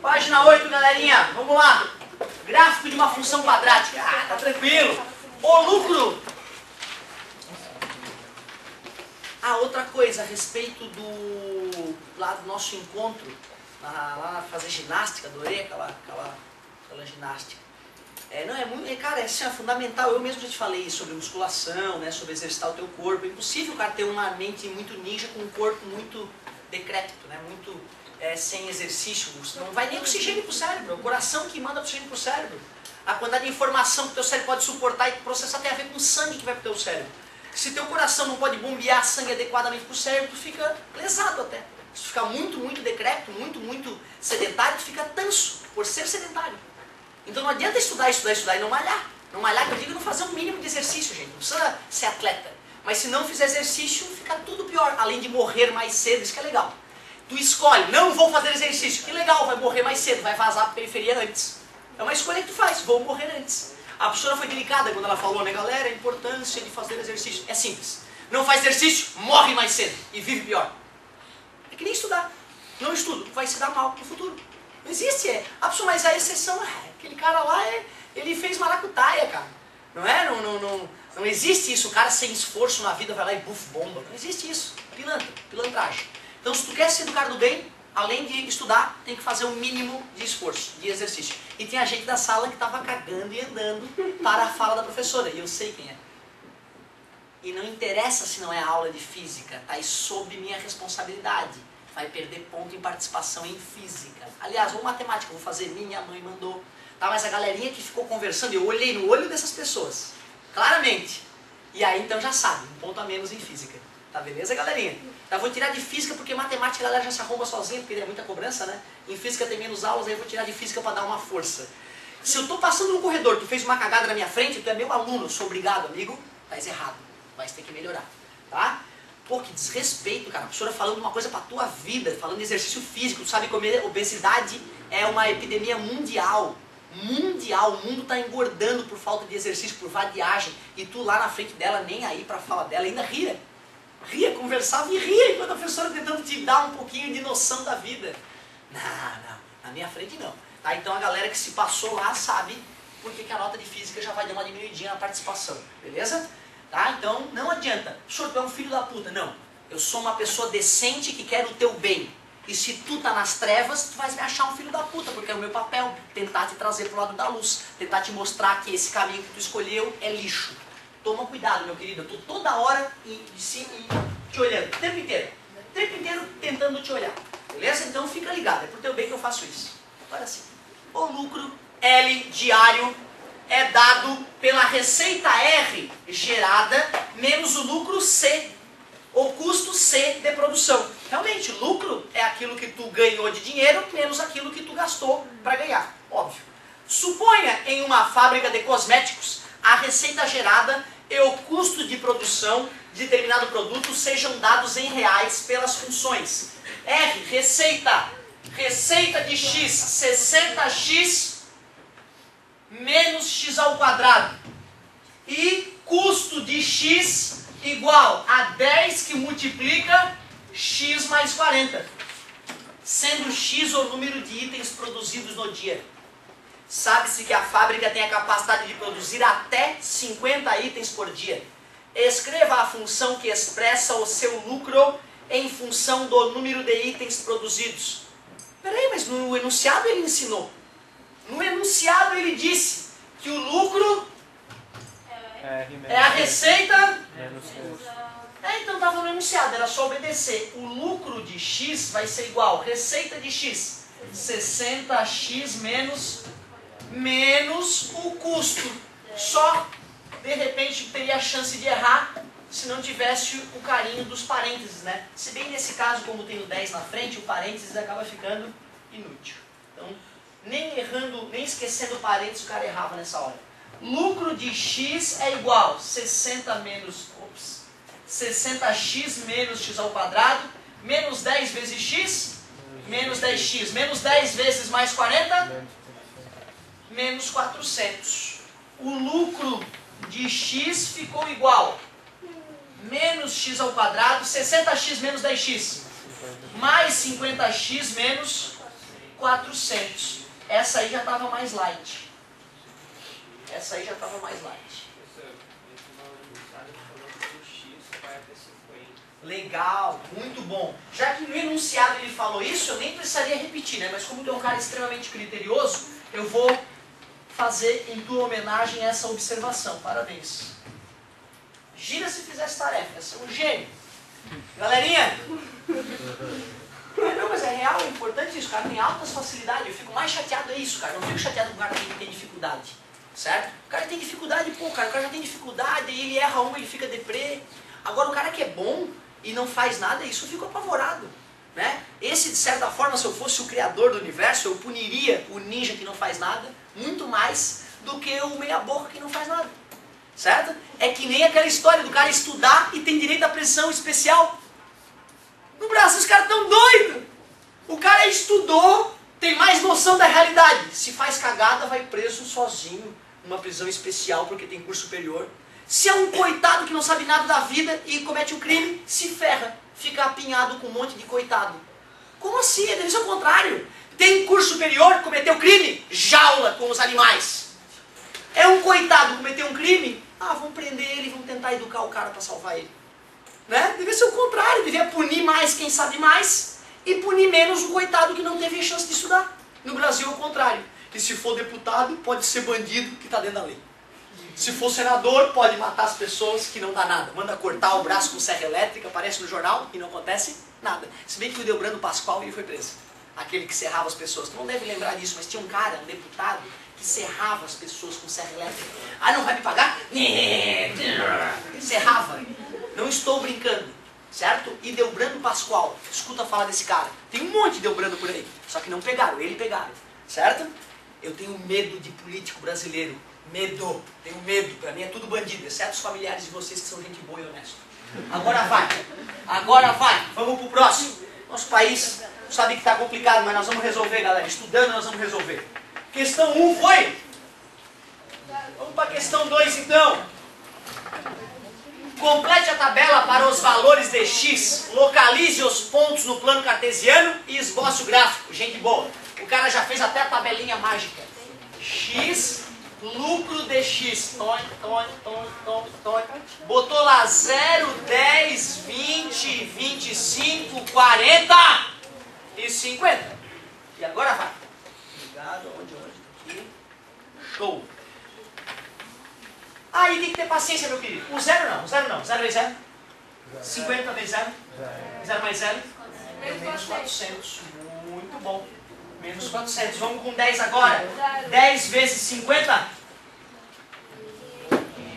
Página 8, galerinha. Vamos lá. Gráfico de uma função quadrática. Ah, tá tranquilo. O lucro. Ah, outra coisa a respeito lá do nosso encontro. Lá fazer ginástica, adorei aquela ginástica. Cara, assim, é fundamental. Eu mesmo já te falei sobre musculação, né, sobre exercitar o teu corpo. É impossível o cara ter uma mente muito ninja com um corpo muito decrépito, né, muito sem exercício. Não vai nem oxigênio pro cérebro. É o coração que manda oxigênio pro cérebro. A quantidade de informação que o teu cérebro pode suportar e processar tem a ver com o sangue que vai pro teu cérebro. Se teu coração não pode bombear sangue adequadamente pro cérebro, tu fica lesado até. Se tu ficar muito decrépito, muito sedentário, tu fica tanso por ser sedentário. Então não adianta estudar e não malhar. Não malhar, que eu digo, não fazer um mínimo de exercício, gente. Não precisa ser atleta. Mas se não fizer exercício, fica tudo pior. Além de morrer mais cedo, isso que é legal. Tu escolhe, não vou fazer exercício. Que legal, vai morrer mais cedo, vai vazar para a periferia antes. É uma escolha que tu faz, vou morrer antes. A professora foi delicada quando ela falou, né, galera, a importância de fazer exercício. É simples. Não faz exercício, morre mais cedo e vive pior. É que nem estudar. Não estuda, vai se dar mal no futuro. Não existe, mas a exceção, aquele cara lá, ele fez maracutaia, cara. Não é? Não existe isso, o cara sem esforço na vida vai lá e bomba. Não existe isso. Pilantragem. Então, se tu quer ser do cara do bem, além de estudar, tem que fazer um mínimo de esforço, de exercício. E tinha gente da sala que estava cagando e andando para a fala da professora, e eu sei quem é. E não interessa se não é aula de física, está sob minha responsabilidade. Vai perder ponto em participação em física. Aliás, ou matemática, vou fazer, minha mãe mandou. Tá, mas a galerinha que ficou conversando, eu olhei no olho dessas pessoas, claramente. E aí então já sabe, um ponto a menos em física. Tá beleza, galerinha? Tá, vou tirar de física porque matemática a galera já se arromba sozinha, porque é muita cobrança, né? Em física tem menos aulas, aí eu vou tirar de física para dar uma força. Se eu tô passando no corredor, tu fez uma cagada na minha frente, tu é meu aluno, eu sou obrigado, amigo, tá errado. Vai ter que melhorar, tá? Pô, que desrespeito, cara. A professora falando uma coisa pra tua vida, falando de exercício físico. Tu sabe que obesidade é uma epidemia mundial. Mundial. O mundo tá engordando por falta de exercício, por vadiagem. E tu lá na frente dela, nem aí pra fala dela, ainda ria. Ria, conversava e ria enquanto a professora tentando te dar um pouquinho de noção da vida. Não. Na minha frente não. Tá? Então a galera que se passou lá sabe por que a nota de física já vai dar uma diminuidinha na participação. Beleza? Tá? Então, não adianta. Professor, tu é um filho da puta. Não. Eu sou uma pessoa decente que quer o teu bem. E se tu tá nas trevas, tu vais me achar um filho da puta, porque é o meu papel tentar te trazer pro lado da luz. Tentar te mostrar que esse caminho que tu escolheu é lixo. Toma cuidado, meu querido. Eu tô toda hora te olhando. O tempo inteiro. O tempo inteiro tentando te olhar. Beleza? Então fica ligado. É pro teu bem que eu faço isso. Agora sim. O lucro L diário é dado pela receita R gerada menos o lucro C, o custo C de produção. Realmente, lucro é aquilo que tu ganhou de dinheiro menos aquilo que tu gastou para ganhar, óbvio. Suponha em uma fábrica de cosméticos a receita gerada e o custo de produção de determinado produto sejam dados em reais pelas funções. R, receita de X, 60x menos x ao quadrado. E custo de x igual a 10 que multiplica x mais 40. Sendo x o número de itens produzidos no dia. Sabe-se que a fábrica tem a capacidade de produzir até 50 itens por dia. Escreva a função que expressa o seu lucro em função do número de itens produzidos. Peraí, mas no enunciado ele ensinou. No enunciado ele disse que o lucro é a receita... então estava no enunciado, era só obedecer. O lucro de x vai ser igual, receita de x, 60x menos o custo. Só, de repente, teria a chance de errar se não tivesse o carinho dos parênteses, né? Se bem nesse caso, como tem o 10 na frente, o parênteses acaba ficando inútil. Então, nem errando, nem esquecendo o parênteses, o cara errava nessa hora. Lucro de x é igual 60x menos x ao quadrado, menos 10 vezes x, menos 10x, menos 10 vezes mais 40, menos 400. O lucro de x ficou igual menos x ao quadrado, 60x menos 10x, mais 50x menos 400. Essa aí já estava mais light. Essa aí já estava mais light. Legal, muito bom. Já que no enunciado ele falou isso, eu nem precisaria repetir, né? Mas como tu é um cara extremamente criterioso, eu vou fazer em tua homenagem essa observação. Parabéns. Gira se fizesse tarefa, você é um gênio. Galerinha! Não, mas é real, é importante isso. O cara tem altas facilidades. Eu fico mais chateado, é isso, cara. Eu não fico chateado com o cara que tem dificuldade. Certo? O cara tem dificuldade, pô, cara. O cara já tem dificuldade, e ele erra uma, ele fica deprê. Agora, o cara que é bom e não faz nada, isso eu fico apavorado. Né? Esse, de certa forma, se eu fosse o criador do universo, eu puniria o ninja que não faz nada muito mais do que o meia-boca que não faz nada. Certo? É que nem aquela história do cara estudar e tem direito à prisão especial. No Brasil os caras estão doidos. O cara estudou, tem mais noção da realidade. Se faz cagada, vai preso sozinho, numa prisão especial porque tem curso superior. Se é um coitado que não sabe nada da vida e comete um crime, se ferra. Fica apinhado com um monte de coitado. Como assim? Deve ser o contrário. Tem curso superior, cometeu crime, jaula com os animais. É um coitado, cometeu um crime, vamos prender ele, vamos tentar educar o cara para salvar ele. Né? Devia ser o contrário, devia punir mais quem sabe mais e punir menos o coitado que não teve a chance de estudar. No Brasil é o contrário. E se for deputado, pode ser bandido que está dentro da lei. Se for senador, pode matar as pessoas que não dá nada. Manda cortar o braço com serra elétrica, aparece no jornal e não acontece nada. Se bem que o Delbrando Pascoal ele foi preso. Aquele que serrava as pessoas. Tu não deve lembrar disso, mas tinha um cara, um deputado, que serrava as pessoas com serra elétrica. Não vai me pagar? Ele serrava. Não estou brincando, certo? E Delbrando Pascoal, escuta falar desse cara. Tem um monte de Delbrando por aí, só que não pegaram, ele pegaram, certo? Eu tenho medo de político brasileiro, medo, tenho medo, pra mim é tudo bandido, exceto os familiares de vocês que são gente boa e honesta. Agora vai, vamos pro próximo. Nosso país sabe que tá complicado, mas nós vamos resolver, galera, estudando nós vamos resolver. Questão 1 foi? Vamos para a questão 2 então. Complete a tabela para os valores de x, localize os pontos no plano cartesiano e esboce o gráfico. Gente boa, o cara já fez até a tabelinha mágica. X, lucro de x. Botou lá 0, 10, 20, 25, 40 e 50. E agora vai. Obrigado, onde? Aqui. Show. Aí tem que ter paciência, meu querido. O zero não. 0 vezes 0? 50 vezes 0? 0 mais 0? Menos 400. Muito bom. Menos 400. Vamos com 10 agora. 10 vezes 50?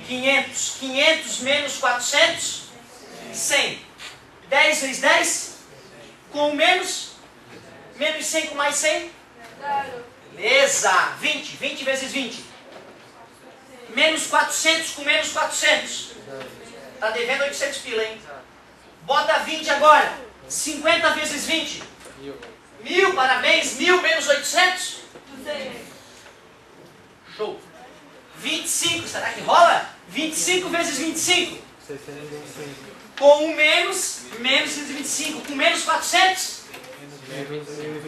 500. 500 menos 400? 100. 10 vezes 10? Com menos? Menos 100 com mais 100? Beleza. 20. 20 vezes 20? Menos 400 com menos 400. Tá devendo 800 pila, hein? Bota 20 agora. 50 vezes 20. 1000, parabéns. 1000 menos 800. Show. 25, será que rola? 25 vezes 25. Com um menos 125. Com menos 400.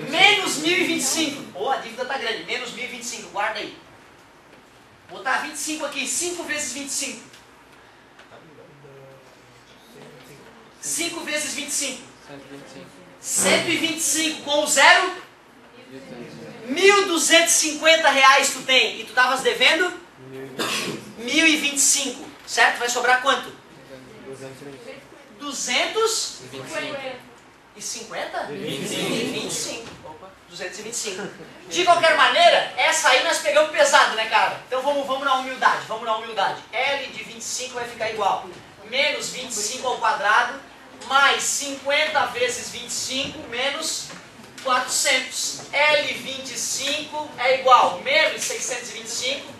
Menos 1025. A dívida tá grande. Menos 1025. Guarda aí. Botar 25 aqui, 5 vezes 25. 5 vezes 25. 125 com o zero. 1.250 reais tu tem. E tu estavas devendo? 1.025. Certo? Vai sobrar quanto? 250? 25. 225. De qualquer maneira, essa aí nós pegamos pesado, né, cara? Então vamos na humildade. L de 25 vai ficar igual. Menos 25 ao quadrado, mais 50 vezes 25, menos 400. L25 é igual, menos 625,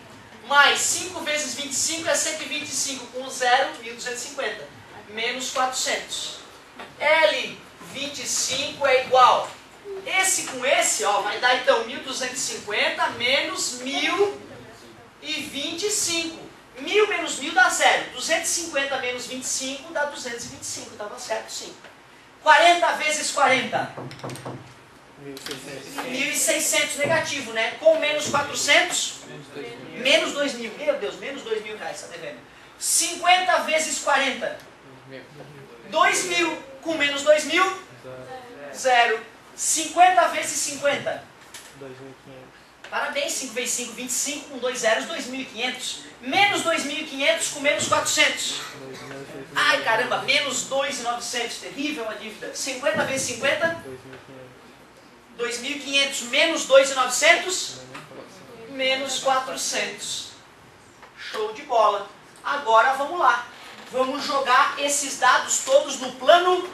mais 5 vezes 25 é 125, com 0, 1.250. Menos 400. L25 é igual... Esse com esse, vai dar então 1.250 menos 1.025. 1.000 menos 1.000 dá 0. 250 menos 25 dá 225. Estava certo, sim. 40 vezes 40. 1.600 negativo, né? Com menos 400, menos 2.000. Meu Deus, menos 2.000 reais, tá devendo. 50 vezes 40. 2.000 com menos 2.000, 0. 50 vezes 50. 2.500. Parabéns, 5 vezes 5, 25, com 2 zeros, 2.500. Menos 2.500 com menos 400. Ai, caramba, menos 2.900. Terrível a dívida. 50 vezes 50. 2.500 menos 2.900. Menos 400. Show de bola. Agora vamos lá. Vamos jogar esses dados todos no plano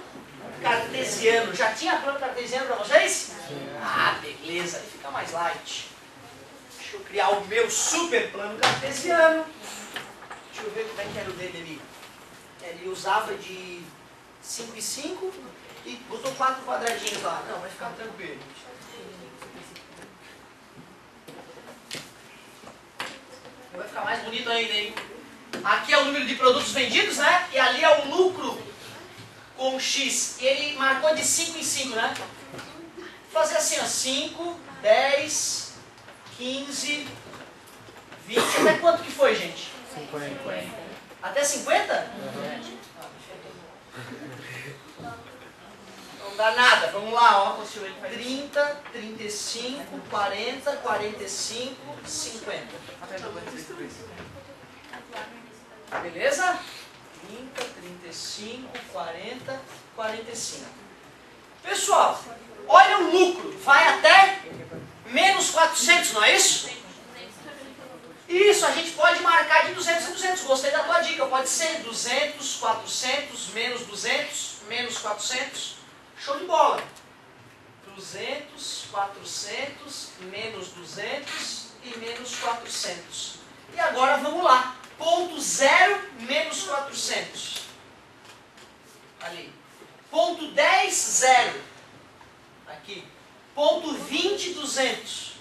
cartesiano. Já tinha plano cartesiano para vocês? Ah, beleza. Aí fica mais light. Deixa eu criar o meu super plano cartesiano. Deixa eu ver como é que era o dele ali. Ele usava de 5 e 5 e botou 4 quadradinhos lá. Não, vai ficar tranquilo. Vai ficar mais bonito ainda, hein? Aqui é o número de produtos vendidos, né? E ali é o lucro com X. E ele marcou de 5 em 5, né? Vou fazer assim, ó. 5, 10, 15, 20. Até quanto que foi, gente? 50. Até 50? Uhum. Não dá nada. Vamos lá, ó. 30, 35, 40, 45, 50. Beleza? 30, 35, 40, 45. Pessoal, olha o lucro. Vai até menos 400, não é isso? Isso, a gente pode marcar de 200 em 200. Gostei da tua dica. Pode ser 200, 400, menos 200, menos 400. Show de bola. 200, 400, menos 200 e menos 400. E agora vamos lá. Ponto 0, menos 400. Ali. Ponto 10, 0. Aqui. Ponto 20, 200.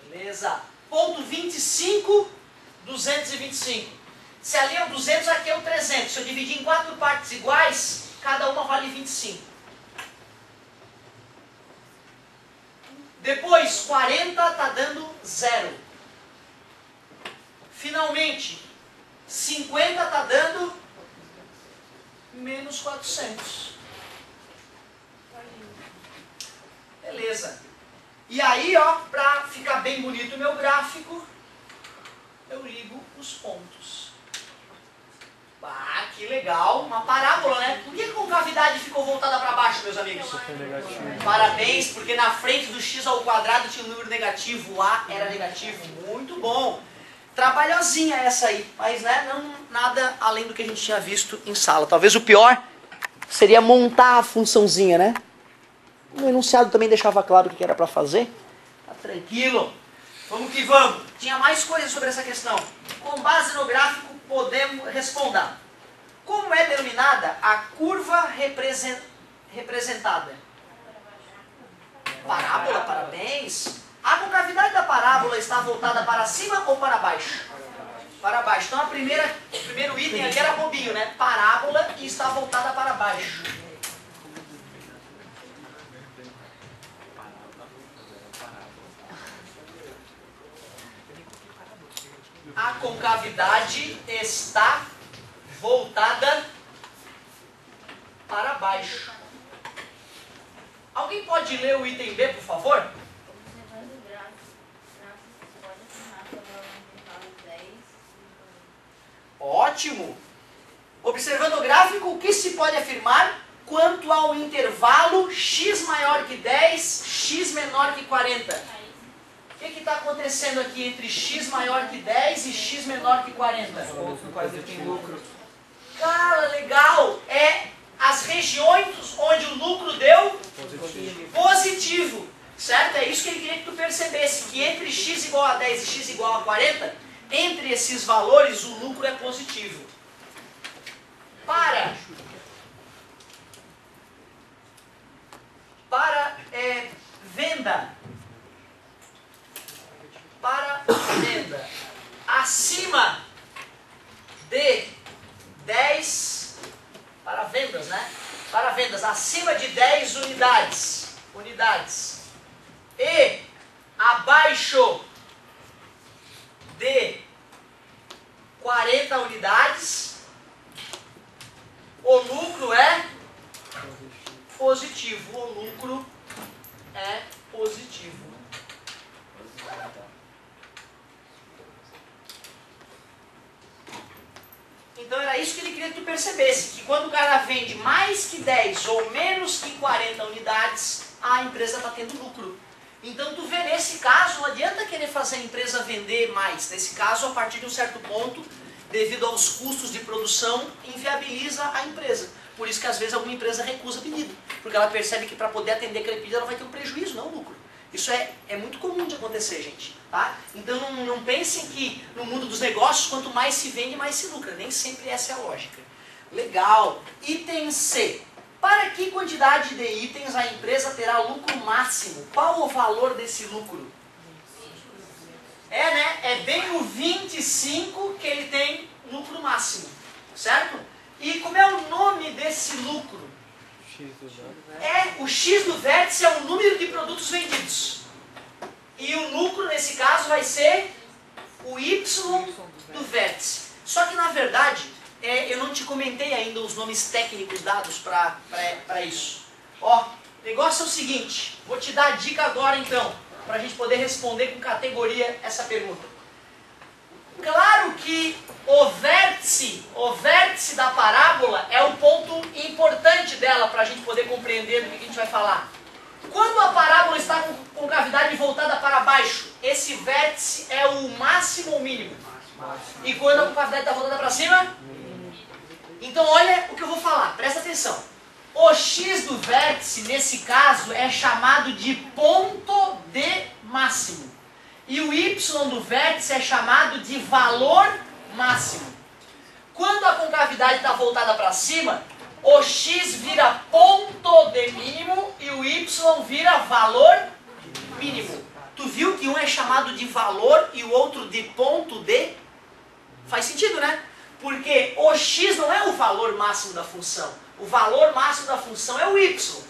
Beleza. Ponto 25, 225. Se ali é o 200, aqui é o 300. Se eu dividir em 4 partes iguais, cada uma vale 25. Depois, 40 está dando 0. Finalmente, 50 está dando menos 400. Beleza. E aí, ó, para ficar bem bonito o meu gráfico, eu ligo os pontos. Ah, que legal. Uma parábola, né? Por que a concavidade ficou voltada para baixo, meus amigos? Parabéns, porque na frente do x ao quadrado tinha um número negativo. O a era negativo. Muito bom. Trabalhosinha essa aí, mas né, não nada além do que a gente tinha visto em sala. Talvez o pior seria montar a funçãozinha, né? No enunciado também deixava claro o que era para fazer. Tá tranquilo. Vamos que vamos. Tinha mais coisas sobre essa questão. Com base no gráfico, podemos responder. Como é denominada a curva representada? Parábola, parabéns. A concavidade da parábola está voltada para cima ou para baixo? Para baixo. Então o primeiro item ali era bobinho, né? Parábola e está voltada para baixo. A concavidade está voltada para baixo. Alguém pode ler o item B, por favor? Ótimo! Observando o gráfico, o que se pode afirmar quanto ao intervalo x maior que 10, x menor que 40? O que está acontecendo aqui entre x maior que 10 e x menor que 40? Quase tem lucro. Cara, legal! É as regiões onde o lucro deu positivo. Certo? É isso que ele queria que tu percebesse, que entre x igual a 10 e x igual a 40, entre esses valores o lucro é positivo. Para venda. Para venda acima de 10, para vendas, né? para vendas acima de 10 unidades e abaixo de 40 unidades, o lucro é positivo. O lucro é positivo. Então era isso que ele queria que tu percebesse, que quando o cara vende mais que 10 ou menos que 40 unidades, a empresa está tendo lucro. Então tu vê, nesse caso, não adianta querer fazer a empresa vender mais. Nesse caso, a partir de um certo ponto, devido aos custos de produção, inviabiliza a empresa. Por isso que às vezes alguma empresa recusa pedido, porque ela percebe que para poder atender aquele pedido ela vai ter um prejuízo, não um lucro. Isso é muito comum de acontecer, gente. Tá? Então não pensem que no mundo dos negócios, quanto mais se vende, mais se lucra. Nem sempre essa é a lógica. Legal. Item C. Para que quantidade de itens a empresa terá lucro máximo? Qual o valor desse lucro? Né? É bem o 25 que ele tem lucro máximo. Certo? E como é o nome desse lucro? O X do vértice é o número de produtos vendidos. E o lucro, nesse caso, vai ser o Y do vértice. Só que, na verdade, eu não te comentei ainda os nomes técnicos dados para isso. Ó, o negócio é o seguinte, vou te dar a dica agora, então, para a gente poder responder com categoria essa pergunta. Claro que o vértice da parábola é o ponto importante dela para a gente poder compreender do que a gente vai falar. Quando a parábola está com concavidade voltada para baixo, esse vértice é o máximo ou mínimo? E quando a concavidade está voltada para cima? Então olha o que eu vou falar, presta atenção. O X do vértice, nesse caso, é chamado de ponto de máximo. E o Y do vértice é chamado de valor máximo. Quando a concavidade está voltada para cima, o X vira ponto de mínimo e o Y vira valor mínimo. Tu viu que um é chamado de valor e o outro de ponto de? Faz sentido, né? Porque o X não é o valor máximo da função. O valor máximo da função é o Y.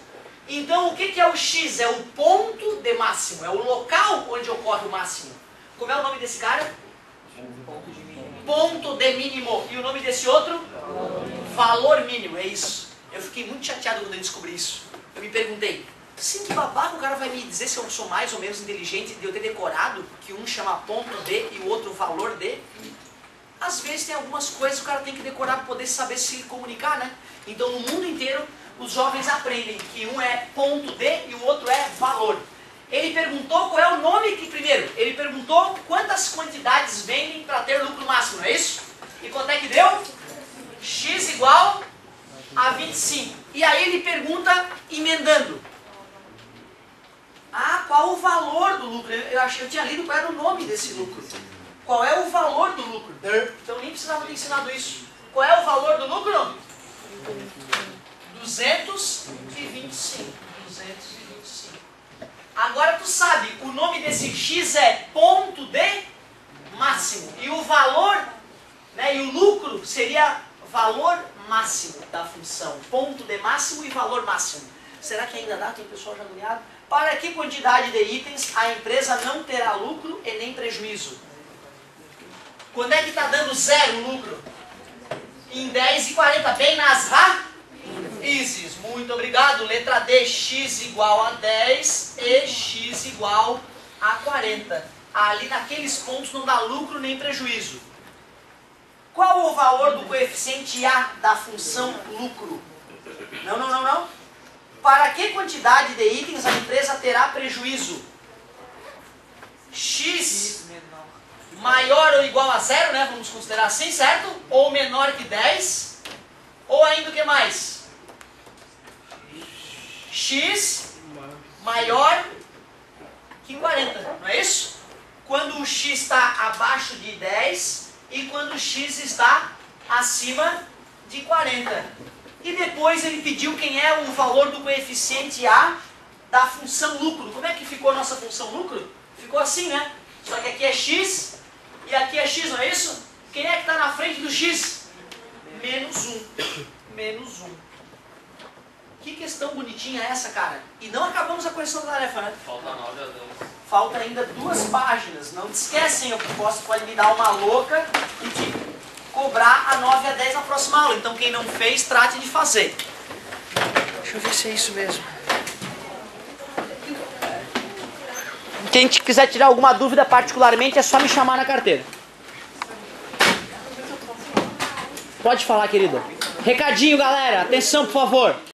Então, o que é o X? É o ponto de máximo. É o local onde ocorre o máximo. Como é o nome desse cara? Ponto de mínimo. E o nome desse outro? Valor mínimo. É isso. Eu fiquei muito chateado quando eu descobri isso. Eu me perguntei, sim, que babaca o cara vai me dizer se eu sou mais ou menos inteligente de eu ter decorado que um chama ponto de e o outro valor de? Às vezes tem algumas coisas que o cara tem que decorar para poder saber se comunicar, né? Então, no mundo inteiro, os jovens aprendem que um é ponto de e o outro é valor. Ele perguntou qual é o nome que, primeiro, ele perguntou quantas quantidades vendem para ter lucro máximo, não é isso? E quanto é que deu? X igual a 25. E aí ele pergunta, emendando. Qual o valor do lucro? Eu tinha lido qual era o nome desse lucro. Qual é o valor do lucro? Então nem precisava ter ensinado isso. Qual é o valor do lucro? 225. Agora tu sabe, o nome desse X é ponto de máximo. E o valor, né, e o lucro seria valor máximo da função. Ponto de máximo e valor máximo. Será que ainda dá? Tem pessoal já agoniado? Para que quantidade de itens a empresa não terá lucro e nem prejuízo? Quando é que está dando zero lucro? Em 10 e 40, bem nas raízes. Muito obrigado. Letra D, X igual a 10 e X igual a 40. Ali naqueles pontos não dá lucro nem prejuízo. Qual o valor do coeficiente A da função lucro? Não. Para que quantidade de itens a empresa terá prejuízo? X maior ou igual a zero, né? Vamos considerar assim, certo? Ou menor que 10. Ou ainda o que mais? X maior que 40, não é isso? Quando o X está abaixo de 10 e quando o X está acima de 40. E depois ele pediu quem é o valor do coeficiente A da função lucro. Como é que ficou a nossa função lucro? Ficou assim, né? Só que aqui é X e aqui é X, não é isso? Quem é que está na frente do X? Menos 1. Menos 1. Que questão bonitinha é essa, cara? E não acabamos a correção da tarefa, né? Falta 9 a 10. Falta ainda 2 páginas. Não te esquecem, eu pode me dar uma louca e te cobrar a 9 a 10 na próxima aula. Então quem não fez, trate de fazer. Deixa eu ver se é isso mesmo. Quem quiser tirar alguma dúvida particularmente, é só me chamar na carteira. Pode falar, querido. Recadinho, galera. Atenção, por favor.